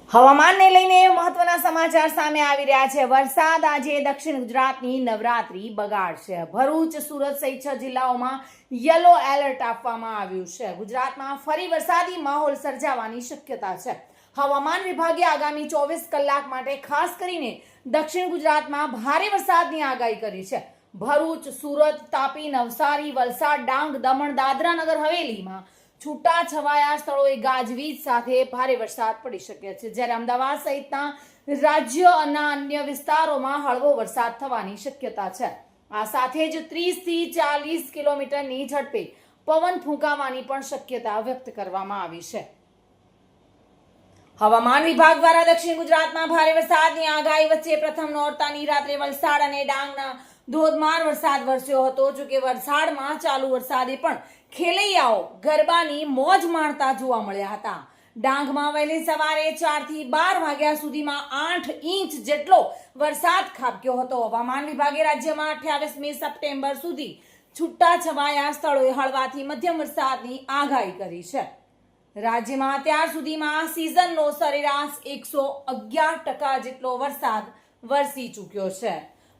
હવામાનને લઈને મહત્વના સમાચાર સામે આવી રહ્યા છે। વરસાદ આજે દક્ષિણ ગુજરાતની નવરાત્રી બગાડશે। ભરૂચ, સુરત સહિત 6 જિલ્લાઓમાં યલો એલર્ટ આપવામાં આવ્યું છે। ગુજરાતમાં ફરી વરસાદી માહોલ સર્જાવાની શક્યતા છે। હવામાન વિભાગે આગામી 24 કલાક માટે ખાસ કરીને દક્ષિણ ગુજરાતમાં ભારે વરસાદની આગાહી કરી છે। ભરૂચ, સુરત, તાપી, નવસારી, વલસાડ, ડાંગ, દમણ, દાદરા નગર હવેલીમાં છૂટા છવાયા સ્થળોએ ગાજવીજ સાથે ભારે વરસાદ પડી શકે છે, જ્યારે અમદાવાદ સહિતના રાજ્યના અન્ય વિસ્તારોમાં હળવો વરસાદ થવાની શક્યતા છે। આ સાથે જ 30 થી 40 કિલોમીટરની ઝડપે પવન ફૂંકાવાની પણ શક્યતા વ્યક્ત કરવામાં આવી છે। હવામાન વિભાગ દ્વારા દક્ષિણ ગુજરાતમાં ભારે વરસાદની આગાહી વચ્ચે પ્રથમ નોરતાની રાત્રે વલસાડ અને ડાંગના ધોધમાર વરસાદ વરસ્યો હતો। જો કે વલસાડમાં ચાલુ વરસાદે પણ ખેલૈયાઓ ગરબાની મોજ માણતા જોવા મળ્યા હતા। ડાંગમાં વહેલી સવારે 4 થી 12 વાગ્યા સુધીમાં 8 ઇંચ જેટલો વરસાદ ખાબક્યો હતો। હવામાન વિભાગે રાજ્યમાં 28મી સપ્ટેમ્બર સુધી છૂટા છવાયા સ્થળોએ હળવાથી મધ્યમ વરસાદની આગાહી કરી છે। રાજ્યમાં અત્યાર સુધીમાં સિઝનનો સરેરાશ 111% જેટલો વરસાદ વરસી ચૂક્યો છે।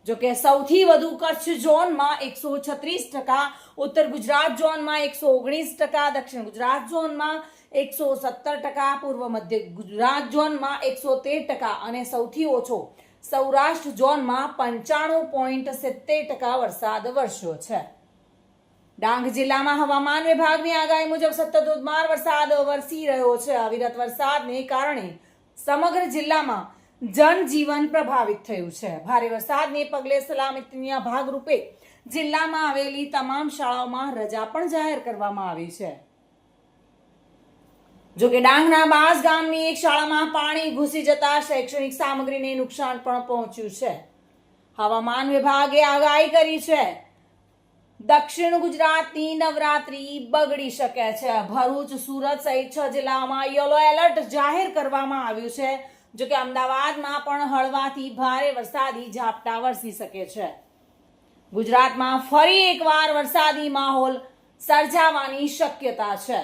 જો કે સૌથી વધુ કચ્છ ઝોનમાં 136%, ઉત્તર ગુજરાત ઝોનમાં 119%, દક્ષિણ ગુજરાત ઝોનમાં 117%, પૂર્વ મધ્ય ગુજરાત ઝોનમાં 113% અને સૌથી ઓછો સૌરાષ્ટ્ર ઝોનમાં 95.70% વરસાદ વરસ્યો છે। ડાંગ જિલ્લામાં હવામાન વિભાગની આગાહી મુજબ સતત ધોધમાર વરસાદ વરસી રહ્યો છે। અવિરત વરસાદને કારણે સમગ્ર જિલ્લામાં જનજીવન પ્રભાવિત થયું છે। ભારે વરસાદને પગલે સલામતીના ભાગરૂપે જિલ્લામાં આવેલી તમામ શાળાઓમાં રજા પણ જાહેર કરવામાં આવી છે। જો કે ડાંગના બાસ ગામની એક શાળામાં પાણી ઘૂસી જતા શૈક્ષણિક સામગ્રીને નુકસાન પણ પહોંચ્યું છે। હવામાન વિભાગે આગાહી કરી છે, દક્ષિણ ગુજરાતની નવરાત્રી બગડી શકે છે। ભરૂચ, સુરત સહિત 6 જિલ્લાઓમાં યલો એલર્ટ જાહેર કરવામાં આવ્યું છે। જો કે અમદાવાદમાં પણ હળવાથી ભારે વરસાદી ઝાપટા વરસી શકે છે। ગુજરાતમાં ફરી એકવાર વરસાદી માહોલ સર્જાવાની શક્યતા છે।